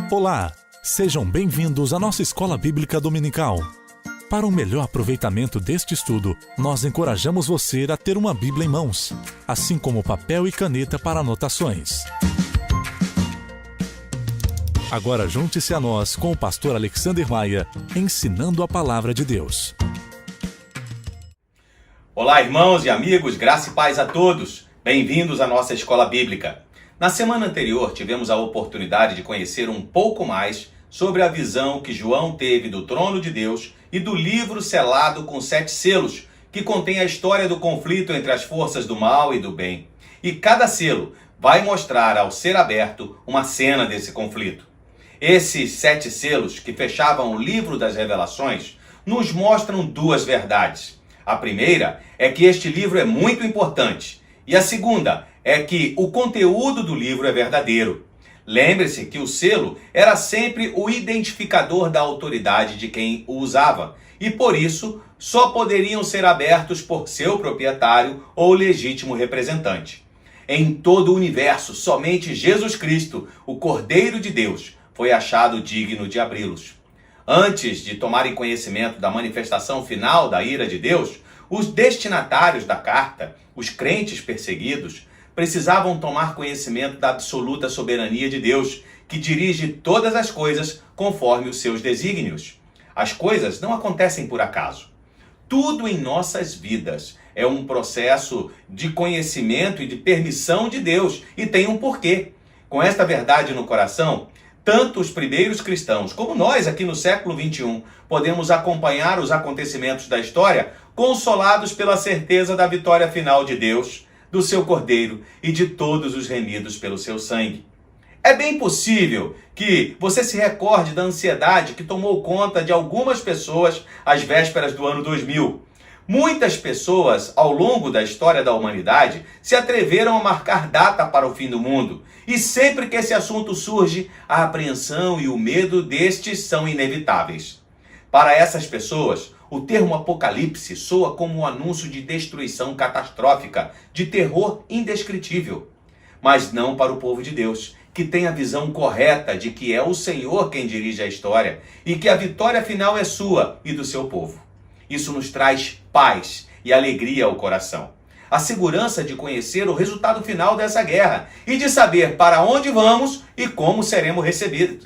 Olá, sejam bem-vindos à nossa Escola Bíblica Dominical. Para um melhor aproveitamento deste estudo, nós encorajamos você a ter uma Bíblia em mãos, assim como papel e caneta para anotações. Agora junte-se a nós com o pastor Alexander Maia, ensinando a Palavra de Deus. Olá, irmãos e amigos, graça e paz a todos. Bem-vindos à nossa Escola Bíblica. Na semana anterior, tivemos a oportunidade de conhecer um pouco mais sobre a visão que João teve do trono de Deus e do livro selado com 7 selos, que contém a história do conflito entre as forças do mal e do bem. E cada selo vai mostrar, ao ser aberto, uma cena desse conflito. Esses 7 selos, que fechavam o livro das revelações, nos mostram 2 verdades. A primeira é que este livro é muito importante. E a segunda é que o conteúdo do livro é verdadeiro. Lembre-se que o selo era sempre o identificador da autoridade de quem o usava, e por isso só poderiam ser abertos por seu proprietário ou legítimo representante. Em todo o universo, somente Jesus Cristo, o Cordeiro de Deus, foi achado digno de abri-los. Antes de tomarem conhecimento da manifestação final da ira de Deus, os destinatários da carta, os crentes perseguidos, precisavam tomar conhecimento da absoluta soberania de Deus, que dirige todas as coisas conforme os seus desígnios. As coisas não acontecem por acaso. Tudo em nossas vidas é um processo de conhecimento e de permissão de Deus, e tem um porquê. Com esta verdade no coração, tanto os primeiros cristãos como nós aqui no século XXI podemos acompanhar os acontecimentos da história consolados pela certeza da vitória final de Deus, do seu Cordeiro e de todos os remidos pelo seu sangue. É bem possível que você se recorde da ansiedade que tomou conta de algumas pessoas às vésperas do ano 2000. Muitas pessoas, ao longo da história da humanidade, se atreveram a marcar data para o fim do mundo. E sempre que esse assunto surge, a apreensão e o medo destes são inevitáveis. Para essas pessoas, o termo apocalipse soa como um anúncio de destruição catastrófica, de terror indescritível. Mas não para o povo de Deus, que tem a visão correta de que é o Senhor quem dirige a história e que a vitória final é sua e do seu povo. Isso nos traz paz e alegria ao coração. A segurança de conhecer o resultado final dessa guerra e de saber para onde vamos e como seremos recebidos.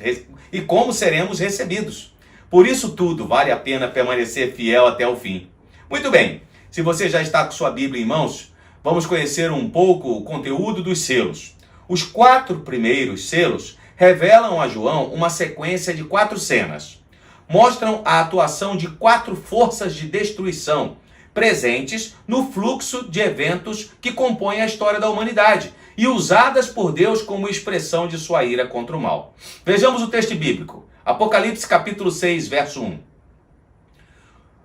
Por isso tudo vale a pena permanecer fiel até o fim. Muito bem, se você já está com sua Bíblia em mãos, vamos conhecer um pouco o conteúdo dos selos. Os 4 primeiros selos revelam a João uma sequência de 4 cenas. Mostram a atuação de 4 forças de destruição presentes no fluxo de eventos que compõem a história da humanidade e usadas por Deus como expressão de sua ira contra o mal. Vejamos o texto bíblico. Apocalipse capítulo 6, verso 1.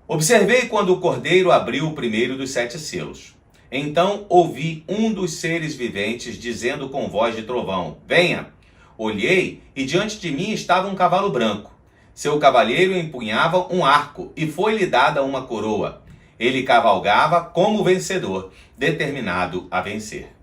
Observei quando o Cordeiro abriu o primeiro dos 7 selos. Então ouvi um dos seres viventes dizendo com voz de trovão: venha! Olhei e diante de mim estava um cavalo branco. Seu cavalheiro empunhava um arco e foi-lhe dada uma coroa. Ele cavalgava como vencedor, determinado a vencer.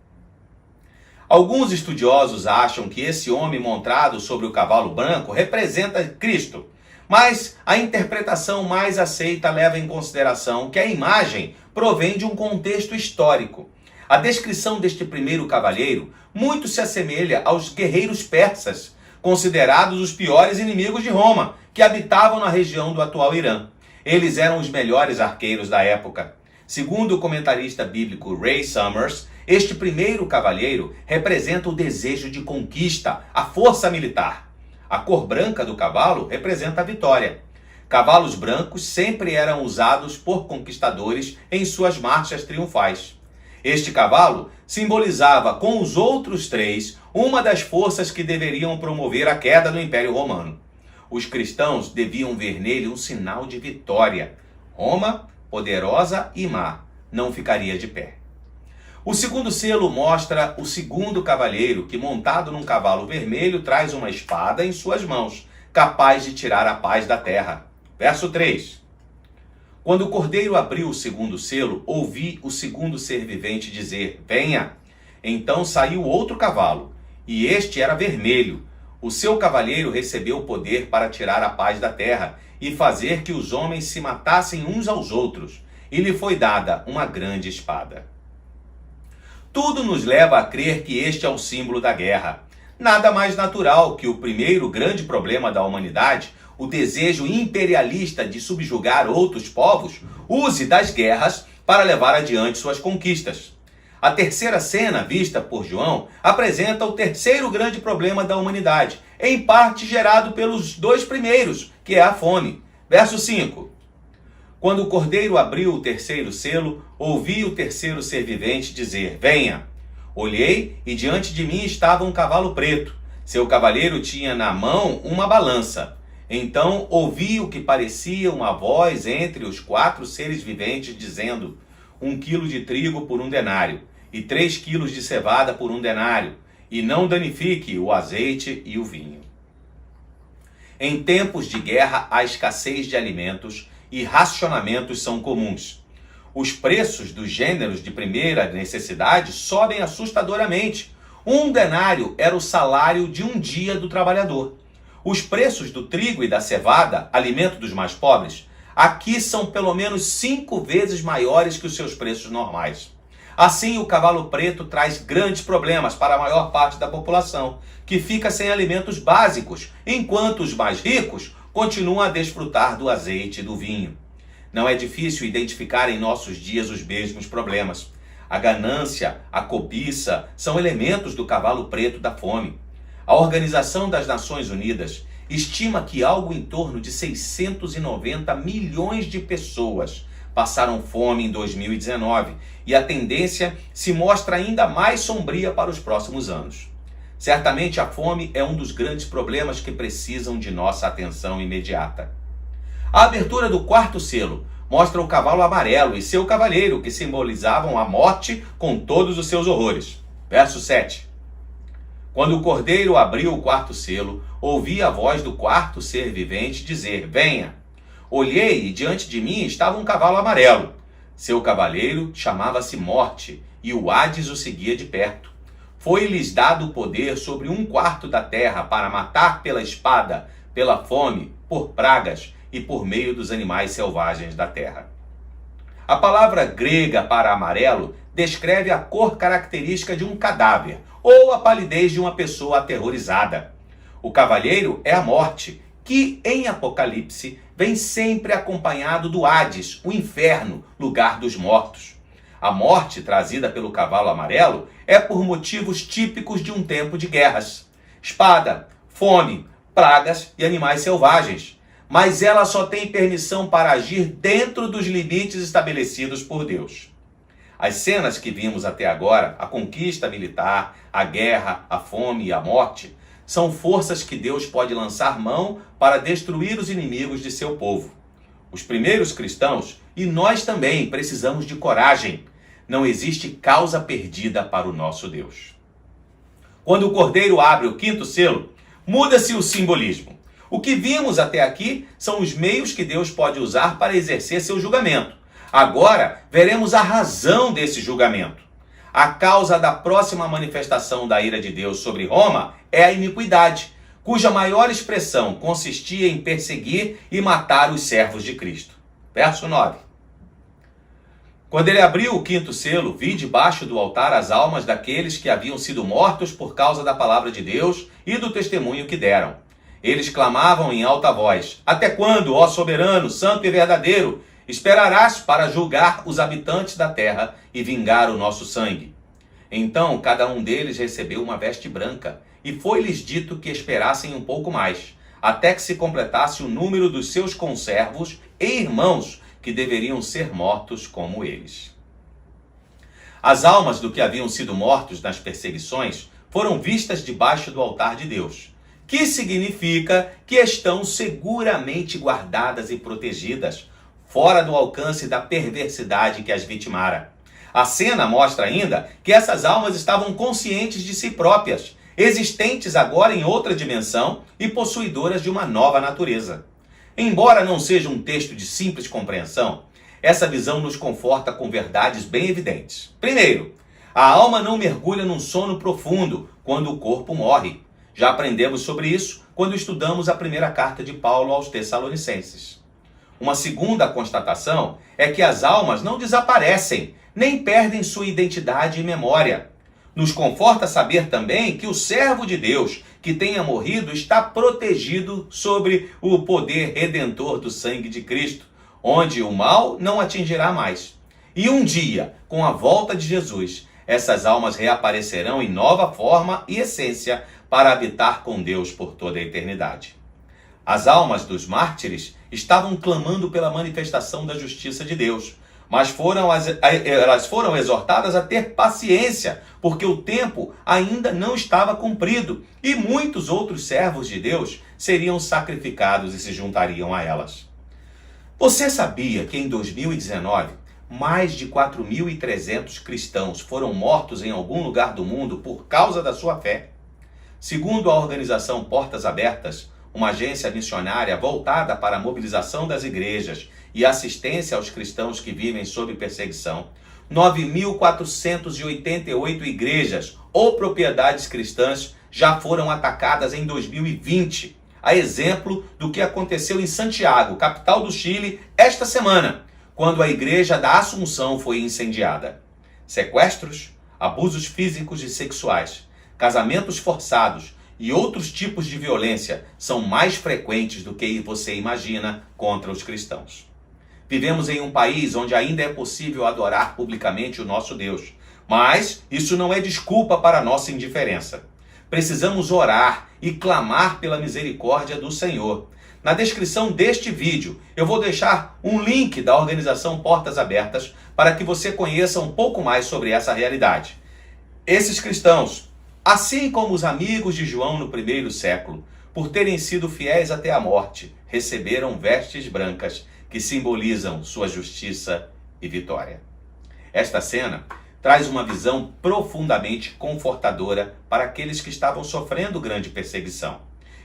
Alguns estudiosos acham que esse homem montado sobre o cavalo branco representa Cristo, mas a interpretação mais aceita leva em consideração que a imagem provém de um contexto histórico. A descrição deste primeiro cavaleiro muito se assemelha aos guerreiros persas, considerados os piores inimigos de Roma, que habitavam na região do atual Irã. Eles eram os melhores arqueiros da época. Segundo o comentarista bíblico Ray Summers, este primeiro cavaleiro representa o desejo de conquista, a força militar. A cor branca do cavalo representa a vitória. Cavalos brancos sempre eram usados por conquistadores em suas marchas triunfais. Este cavalo simbolizava com os outros 3 uma das forças que deveriam promover a queda do Império Romano. Os cristãos deviam ver nele um sinal de vitória. Roma, poderosa e má, não ficaria de pé. O segundo selo mostra o segundo cavaleiro que, montado num cavalo vermelho, traz uma espada em suas mãos, capaz de tirar a paz da terra. Verso 3. Quando o Cordeiro abriu o segundo selo, ouvi o segundo ser vivente dizer: venha! Então saiu outro cavalo, e este era vermelho. O seu cavalheiro recebeu o poder para tirar a paz da terra e fazer que os homens se matassem uns aos outros, e lhe foi dada uma grande espada. Tudo nos leva a crer que este é o símbolo da guerra. Nada mais natural que o primeiro grande problema da humanidade, o desejo imperialista de subjugar outros povos, use das guerras para levar adiante suas conquistas. A terceira cena, vista por João, apresenta o terceiro grande problema da humanidade, em parte gerado pelos dois primeiros, que é a fome. Verso 5. Quando o cordeiro abriu o terceiro selo, ouvi o terceiro ser vivente dizer: venha. Olhei e diante de mim estava um cavalo preto. Seu cavaleiro tinha na mão uma balança. Então ouvi o que parecia uma voz entre os 4 seres viventes dizendo: 1 quilo de trigo por 1 denário, e 3 quilos de cevada por 1 denário, e não danifique o azeite e o vinho. Em tempos de guerra, a escassez de alimentos e racionamentos são comuns. Os preços dos gêneros de primeira necessidade sobem assustadoramente. 1 denário era o salário de um dia do trabalhador. Os preços do trigo e da cevada, alimento dos mais pobres, aqui são pelo menos 5 vezes maiores que os seus preços normais. Assim, o cavalo preto traz grandes problemas para a maior parte da população, que fica sem alimentos básicos, enquanto os mais ricos continuam a desfrutar do azeite e do vinho. Não é difícil identificar em nossos dias os mesmos problemas. A ganância, a cobiça são elementos do cavalo preto da fome. A Organização das Nações Unidas estima que algo em torno de 690 milhões de pessoas passaram fome em 2019 e a tendência se mostra ainda mais sombria para os próximos anos. Certamente a fome é um dos grandes problemas que precisam de nossa atenção imediata. A abertura do 4º selo mostra o cavalo amarelo e seu cavaleiro, que simbolizavam a morte com todos os seus horrores. Verso 7. Quando o cordeiro abriu o 4º selo, ouvi a voz do 4º ser vivente dizer: venha. Olhei e diante de mim estava um cavalo amarelo. Seu cavaleiro chamava-se Morte, e o Hades o seguia de perto. Foi-lhes dado o poder sobre 1/4 da terra para matar pela espada, pela fome, por pragas e por meio dos animais selvagens da terra. A palavra grega para amarelo descreve a cor característica de um cadáver ou a palidez de uma pessoa aterrorizada. O cavaleiro é a morte, que em Apocalipse vem sempre acompanhado do Hades, o inferno, lugar dos mortos. A morte trazida pelo cavalo amarelo é por motivos típicos de um tempo de guerras: espada, fome, pragas e animais selvagens. Mas ela só tem permissão para agir dentro dos limites estabelecidos por Deus. As cenas que vimos até agora, a conquista militar, a guerra, a fome e a morte, são forças que Deus pode lançar mão para destruir os inimigos de seu povo. Os primeiros cristãos, e nós também, precisamos de coragem. Não existe causa perdida para o nosso Deus. Quando o cordeiro abre o 5º selo, muda-se o simbolismo. O que vimos até aqui são os meios que Deus pode usar para exercer seu julgamento. Agora, veremos a razão desse julgamento. A causa da próxima manifestação da ira de Deus sobre Roma é a iniquidade, cuja maior expressão consistia em perseguir e matar os servos de Cristo. Verso 9. Quando ele abriu o 5º selo, vi debaixo do altar as almas daqueles que haviam sido mortos por causa da palavra de Deus e do testemunho que deram. Eles clamavam em alta voz: até quando, ó soberano, santo e verdadeiro, esperarás para julgar os habitantes da terra e vingar o nosso sangue? Então cada um deles recebeu uma veste branca, e foi-lhes dito que esperassem um pouco mais, até que se completasse o número dos seus conservos e irmãos, que deveriam ser mortos como eles. As almas do que haviam sido mortos nas perseguições foram vistas debaixo do altar de Deus, que significa que estão seguramente guardadas e protegidas, fora do alcance da perversidade que as vitimara. A cena mostra ainda que essas almas estavam conscientes de si próprias, existentes agora em outra dimensão e possuidoras de uma nova natureza. Embora não seja um texto de simples compreensão, essa visão nos conforta com verdades bem evidentes. Primeiro, a alma não mergulha num sono profundo quando o corpo morre. Já aprendemos sobre isso quando estudamos a primeira carta de Paulo aos Tessalonicenses. Uma segunda constatação é que as almas não desaparecem, nem perdem sua identidade e memória. Nos conforta saber também que o servo de Deus que tenha morrido está protegido sobre o poder redentor do sangue de Cristo, onde o mal não atingirá mais. E um dia, com a volta de Jesus, essas almas reaparecerão em nova forma e essência para habitar com Deus por toda a eternidade. As almas dos mártires estavam clamando pela manifestação da justiça de Deus, mas elas foram exortadas a ter paciência, porque o tempo ainda não estava cumprido e muitos outros servos de Deus seriam sacrificados e se juntariam a elas. Você sabia que em 2019, mais de 4.300 cristãos foram mortos em algum lugar do mundo por causa da sua fé? Segundo a organização Portas Abertas, uma agência missionária voltada para a mobilização das igrejas e assistência aos cristãos que vivem sob perseguição, 9.488 igrejas ou propriedades cristãs já foram atacadas em 2020, a exemplo do que aconteceu em Santiago, capital do Chile, esta semana, quando a igreja da Assunção foi incendiada. Sequestros, abusos físicos e sexuais, casamentos forçados e outros tipos de violência são mais frequentes do que você imagina contra os cristãos. Vivemos em um país onde ainda é possível adorar publicamente o nosso Deus, mas isso não é desculpa para a nossa indiferença. Precisamos orar e clamar pela misericórdia do Senhor. Na descrição deste vídeo, eu vou deixar um link da organização Portas Abertas para que você conheça um pouco mais sobre essa realidade. Esses cristãos, assim como os amigos de João no primeiro século, por terem sido fiéis até a morte, receberam vestes brancas que simbolizam sua justiça e vitória. Esta cena traz uma visão profundamente confortadora para aqueles que estavam sofrendo grande perseguição.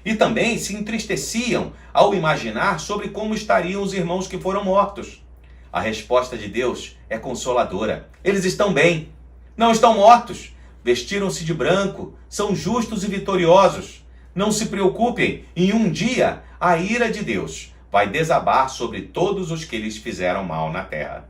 E também se entristeciam ao imaginar sobre como estariam os irmãos que foram mortos. A resposta de Deus é consoladora. Eles estão bem, não estão mortos. Vestiram-se de branco, são justos e vitoriosos. Não se preocupem, em um dia a ira de Deus vai desabar sobre todos os que lhes fizeram mal na terra.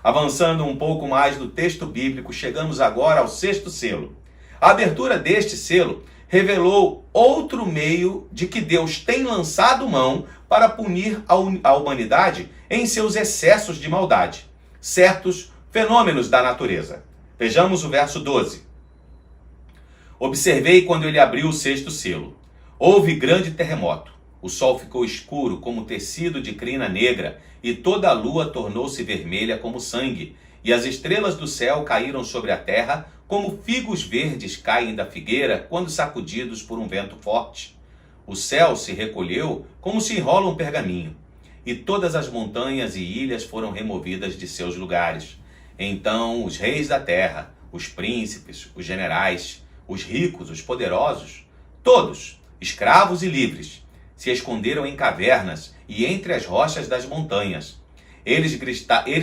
Avançando um pouco mais no texto bíblico, chegamos agora ao 6º selo. A abertura deste selo revelou outro meio de que Deus tem lançado mão para punir a humanidade em seus excessos de maldade, certos fenômenos da natureza. Vejamos o verso 12. Observei quando ele abriu o 6º selo. Houve grande terremoto. O sol ficou escuro como tecido de crina negra, e toda a lua tornou-se vermelha como sangue, e as estrelas do céu caíram sobre a terra, como figos verdes caem da figueira quando sacudidos por um vento forte. O céu se recolheu como se enrola um pergaminho, e todas as montanhas e ilhas foram removidas de seus lugares. Então os reis da terra, os príncipes, os generais, os ricos, os poderosos, todos, escravos e livres, se esconderam em cavernas e entre as rochas das montanhas. Eles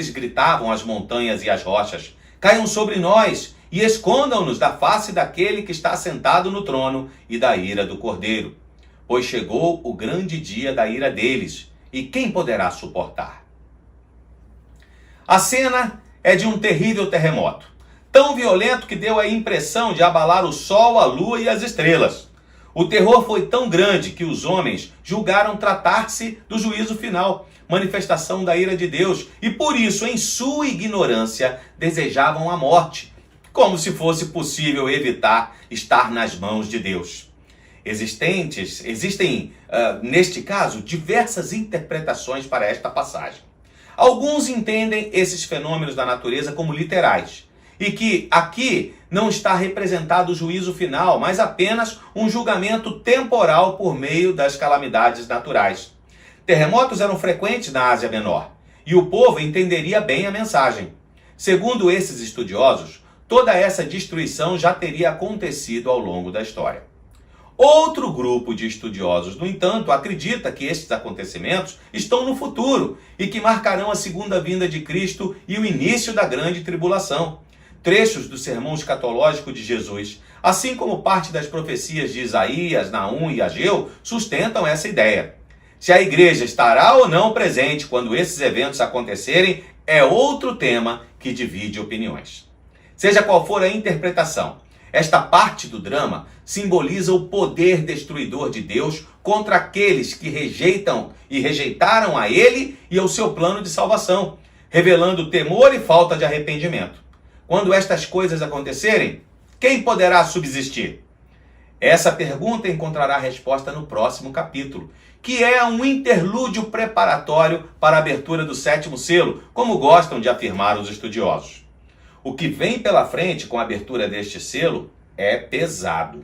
gritavam às montanhas e às rochas: caiam sobre nós e escondam-nos da face daquele que está sentado no trono e da ira do Cordeiro. Pois chegou o grande dia da ira deles, e quem poderá suportar? A cena é de um terrível terremoto, tão violento que deu a impressão de abalar o sol, a lua e as estrelas. O terror foi tão grande que os homens julgaram tratar-se do juízo final, manifestação da ira de Deus, e por isso, em sua ignorância, desejavam a morte, como se fosse possível evitar estar nas mãos de Deus. Existem, neste caso, diversas interpretações para esta passagem. Alguns entendem esses fenômenos da natureza como literais, e que aqui não está representado o juízo final, mas apenas um julgamento temporal por meio das calamidades naturais. Terremotos eram frequentes na Ásia Menor, e o povo entenderia bem a mensagem. Segundo esses estudiosos, toda essa destruição já teria acontecido ao longo da história. Outro grupo de estudiosos, no entanto, acredita que estes acontecimentos estão no futuro e que marcarão a segunda vinda de Cristo e o início da grande tribulação. trechos do sermão escatológico de Jesus, assim como parte das profecias de Isaías, Naum e Ageu, sustentam essa ideia. Se a igreja estará ou não presente quando esses eventos acontecerem, é outro tema que divide opiniões. Seja qual for a interpretação, esta parte do drama simboliza o poder destruidor de Deus contra aqueles que rejeitaram a ele e ao seu plano de salvação, revelando temor e falta de arrependimento. Quando estas coisas acontecerem, quem poderá subsistir? Essa pergunta encontrará resposta no próximo capítulo, que é um interlúdio preparatório para a abertura do 7º selo, como gostam de afirmar os estudiosos. O que vem pela frente com a abertura deste selo é pesado.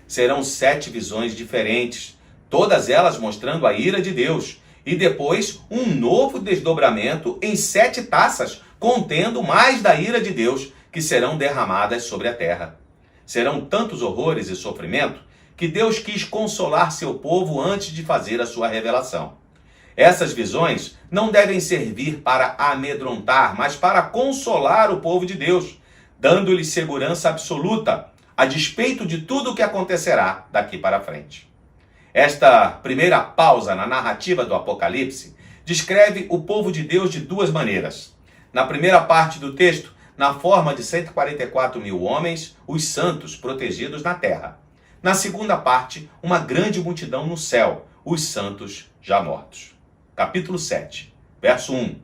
Serão 7 visões diferentes, todas elas mostrando a ira de Deus, e depois um novo desdobramento em 7 taças, contendo mais da ira de Deus, que serão derramadas sobre a terra. Serão tantos horrores e sofrimento que Deus quis consolar seu povo antes de fazer a sua revelação. Essas visões não devem servir para amedrontar, mas para consolar o povo de Deus, dando-lhes segurança absoluta, a despeito de tudo o que acontecerá daqui para frente. Esta primeira pausa na narrativa do Apocalipse descreve o povo de Deus de 2 maneiras. Na primeira parte do texto, na forma de 144 mil homens, os santos protegidos na terra. Na segunda parte, uma grande multidão no céu, os santos já mortos. Capítulo 7, verso 1.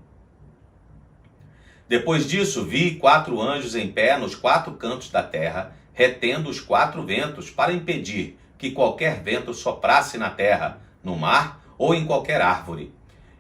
Depois disso, vi 4 anjos em pé nos 4 cantos da terra, retendo os 4 ventos para impedir que qualquer vento soprasse na terra, no mar ou em qualquer árvore.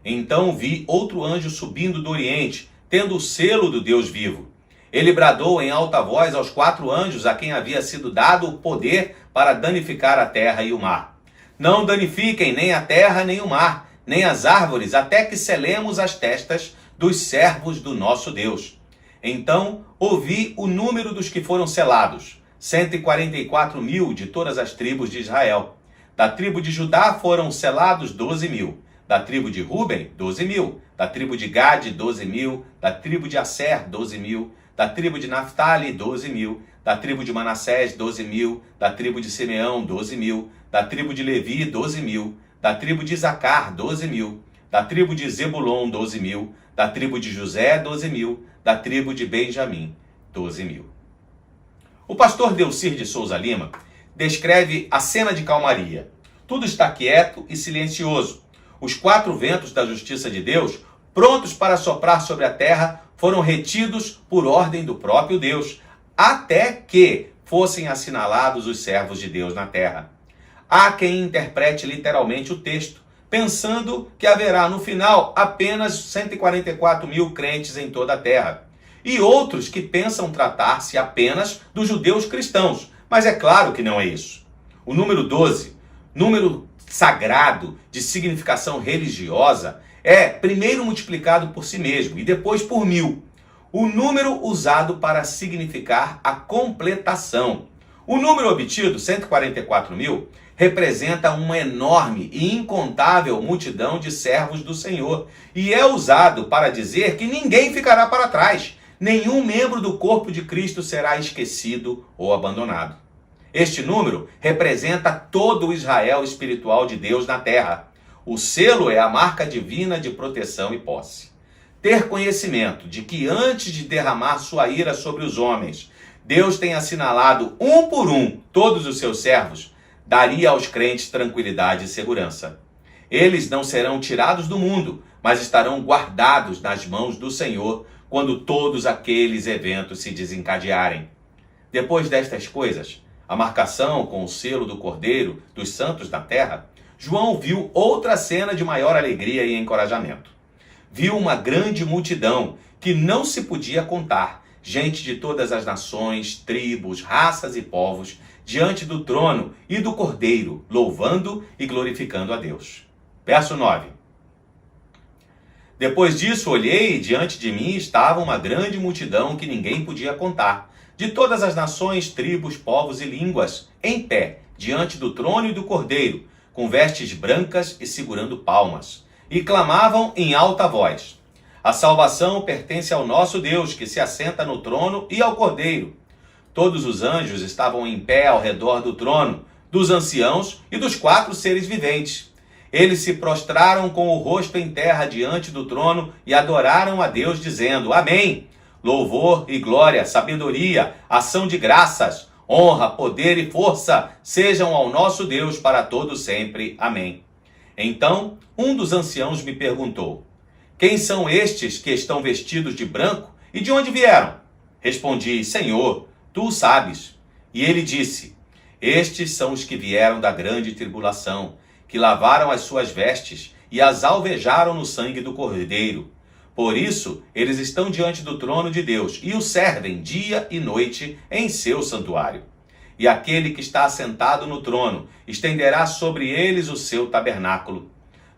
Então vi outro anjo subindo do oriente, tendo o selo do Deus vivo. Ele bradou em alta voz aos 4 anjos a quem havia sido dado o poder para danificar a terra e o mar. Não danifiquem nem a terra nem o mar, nem as árvores, até que selemos as testas dos servos do nosso Deus. Então ouvi o número dos que foram selados, 144 mil de todas as tribos de Israel. Da tribo de Judá foram selados 12 mil. Da tribo de Ruben, 12 mil. Da tribo de Gade, 12 mil. Da tribo de Asser, 12 mil. Da tribo de Naftali, 12 mil. Da tribo de Manassés, 12 mil. Da tribo de Simeão, 12 mil. Da tribo de Levi, 12 mil. Da tribo de Isacar, 12 mil. Da tribo de Zebulon, 12 mil. Da tribo de José, 12 mil. Da tribo de Benjamim, 12 mil. O pastor Delcir de Souza Lima descreve a cena de calmaria. Tudo está quieto e silencioso. Os 4 ventos da justiça de Deus, prontos para soprar sobre a terra, foram retidos por ordem do próprio Deus, até que fossem assinalados os servos de Deus na terra. Há quem interprete literalmente o texto, pensando que haverá no final apenas 144 mil crentes em toda a terra. E outros que pensam tratar-se apenas dos judeus cristãos, mas é claro que não é isso. O número 12, número sagrado de significação religiosa, é primeiro multiplicado por si mesmo e depois por 1000. O número usado para significar a completação. O número obtido, 144 mil, representa uma enorme e incontável multidão de servos do Senhor e é usado para dizer que ninguém ficará para trás. Nenhum membro do corpo de Cristo será esquecido ou abandonado. Este número representa todo o Israel espiritual de Deus na terra. O selo é a marca divina de proteção e posse. Ter conhecimento de que antes de derramar sua ira sobre os homens, Deus tem assinalado um por um todos os seus servos, daria aos crentes tranquilidade e segurança. Eles não serão tirados do mundo, mas estarão guardados nas mãos do Senhor quando todos aqueles eventos se desencadearem. Depois destas coisas, a marcação com o selo do Cordeiro dos santos na terra, João viu outra cena de maior alegria e encorajamento. Viu uma grande multidão que não se podia contar, gente de todas as nações, tribos, raças e povos, diante do trono e do Cordeiro, louvando e glorificando a Deus. Verso 9. Depois disso olhei e diante de mim estava uma grande multidão que ninguém podia contar, de todas as nações, tribos, povos e línguas, em pé, diante do trono e do Cordeiro, com vestes brancas e segurando palmas, e clamavam em alta voz: A salvação pertence ao nosso Deus, que se assenta no trono, e ao Cordeiro. Todos os anjos estavam em pé ao redor do trono, dos anciãos e dos 4 seres viventes. Eles se prostraram com o rosto em terra diante do trono e adoraram a Deus, dizendo: Amém! Louvor e glória, sabedoria, ação de graças, honra, poder e força sejam ao nosso Deus para todo sempre. Amém. Então, um dos anciãos me perguntou: Quem são estes que estão vestidos de branco e de onde vieram? Respondi: Senhor, tu o sabes. E ele disse: Estes são os que vieram da grande tribulação, que lavaram as suas vestes e as alvejaram no sangue do Cordeiro. Por isso, eles estão diante do trono de Deus e o servem dia e noite em seu santuário. E aquele que está assentado no trono estenderá sobre eles o seu tabernáculo.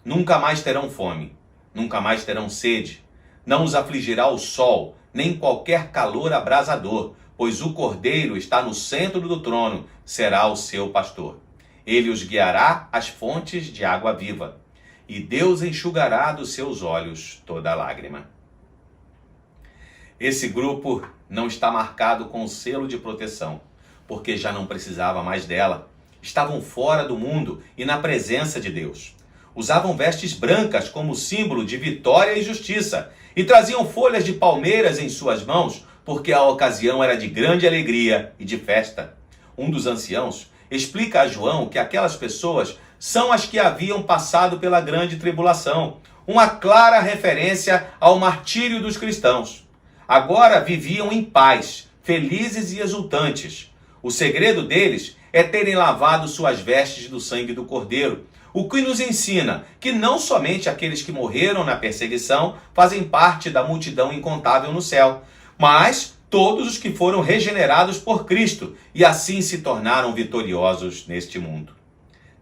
Nunca mais terão fome, nunca mais terão sede. Não os afligirá o sol, nem qualquer calor abrasador, pois o Cordeiro está no centro do trono, será o seu pastor. Ele os guiará às fontes de água viva, e Deus enxugará dos seus olhos toda lágrima. Esse grupo não está marcado com o selo de proteção, porque já não precisava mais dela. Estavam fora do mundo e na presença de Deus. Usavam vestes brancas como símbolo de vitória e justiça, e traziam folhas de palmeiras em suas mãos, porque a ocasião era de grande alegria e de festa. Um dos anciãos explica a João que aquelas pessoas são as que haviam passado pela grande tribulação, uma clara referência ao martírio dos cristãos. Agora viviam em paz, felizes e exultantes. O segredo deles é terem lavado suas vestes do sangue do Cordeiro, o que nos ensina que não somente aqueles que morreram na perseguição fazem parte da multidão incontável no céu, mas todos os que foram regenerados por Cristo e assim se tornaram vitoriosos neste mundo.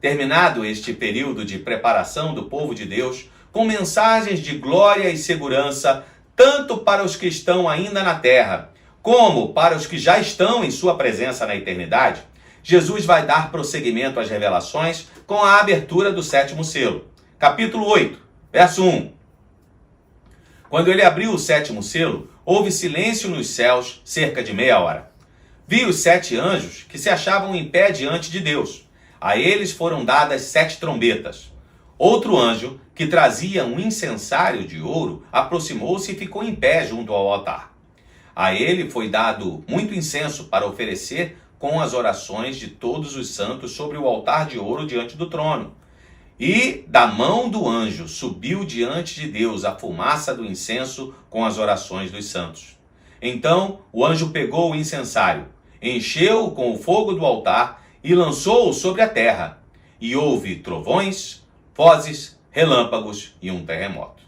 Terminado este período de preparação do povo de Deus, com mensagens de glória e segurança, tanto para os que estão ainda na terra, como para os que já estão em sua presença na eternidade, Jesus vai dar prosseguimento às revelações com a abertura do 7º selo. Capítulo 8, verso 1. Quando ele abriu o 7º selo, houve silêncio nos céus cerca de meia hora. Vi os 7 anjos que se achavam em pé diante de Deus. A eles foram dadas 7 trombetas. Outro anjo, que trazia um incensário de ouro, aproximou-se e ficou em pé junto ao altar. A ele foi dado muito incenso para oferecer com as orações de todos os santos sobre o altar de ouro diante do trono. E da mão do anjo subiu diante de Deus a fumaça do incenso com as orações dos santos. Então o anjo pegou o incensário, encheu-o com o fogo do altar e lançou-o sobre a terra. E houve trovões, vozes, relâmpagos e um terremoto.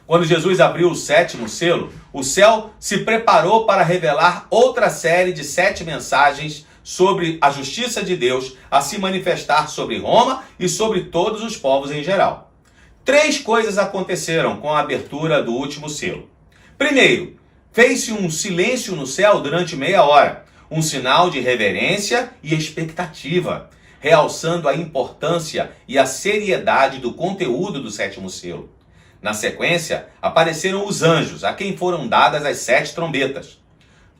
Quando Jesus abriu o 7º selo, o céu se preparou para revelar outra série de 7 mensagens sobre a justiça de Deus a se manifestar sobre Roma e sobre todos os povos em geral. 3 coisas aconteceram com a abertura do último selo. Primeiro, fez-se um silêncio no céu durante meia hora, um sinal de reverência e expectativa, realçando a importância e a seriedade do conteúdo do 7º selo. Na sequência, apareceram os anjos, a quem foram dadas as 7 trombetas.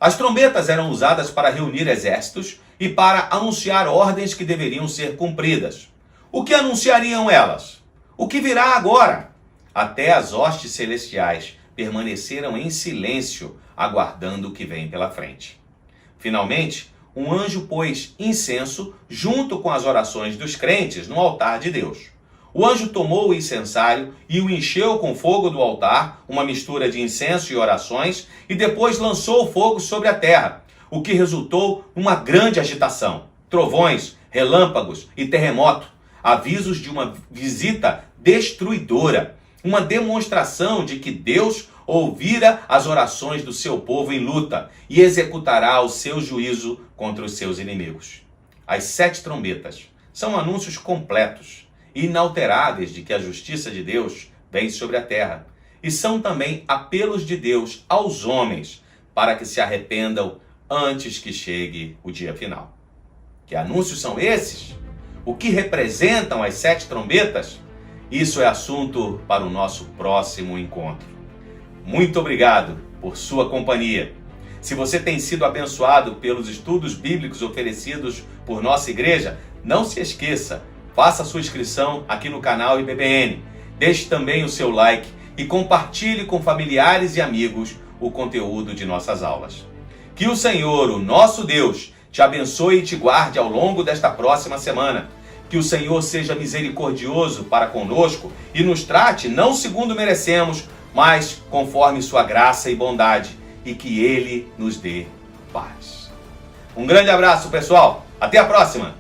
As trombetas eram usadas para reunir exércitos e para anunciar ordens que deveriam ser cumpridas. O que anunciariam elas? O que virá agora? Até as hostes celestiais permaneceram em silêncio, aguardando o que vem pela frente. Finalmente, um anjo pôs incenso junto com as orações dos crentes no altar de Deus. O anjo tomou o incensário e o encheu com fogo do altar, uma mistura de incenso e orações, e depois lançou o fogo sobre a terra, o que resultou numa grande agitação, trovões, relâmpagos e terremoto, avisos de uma visita destruidora, uma demonstração de que Deus ouvira as orações do seu povo em luta e executará o seu juízo contra os seus inimigos. As 7 trombetas são anúncios completos, inalteráveis de que a justiça de Deus vem sobre a terra, e são também apelos de Deus aos homens para que se arrependam antes que chegue o dia final. Que anúncios são esses? O que representam as 7 trombetas? Isso é assunto para o nosso próximo encontro. Muito obrigado por sua companhia. Se você tem sido abençoado pelos estudos bíblicos oferecidos por nossa igreja, não se esqueça, faça sua inscrição aqui no canal IBBN. Deixe também o seu like e compartilhe com familiares e amigos o conteúdo de nossas aulas. Que o Senhor, o nosso Deus, te abençoe e te guarde ao longo desta próxima semana. Que o Senhor seja misericordioso para conosco e nos trate não segundo merecemos, mas conforme sua graça e bondade, e que Ele nos dê paz. Um grande abraço, pessoal. Até a próxima!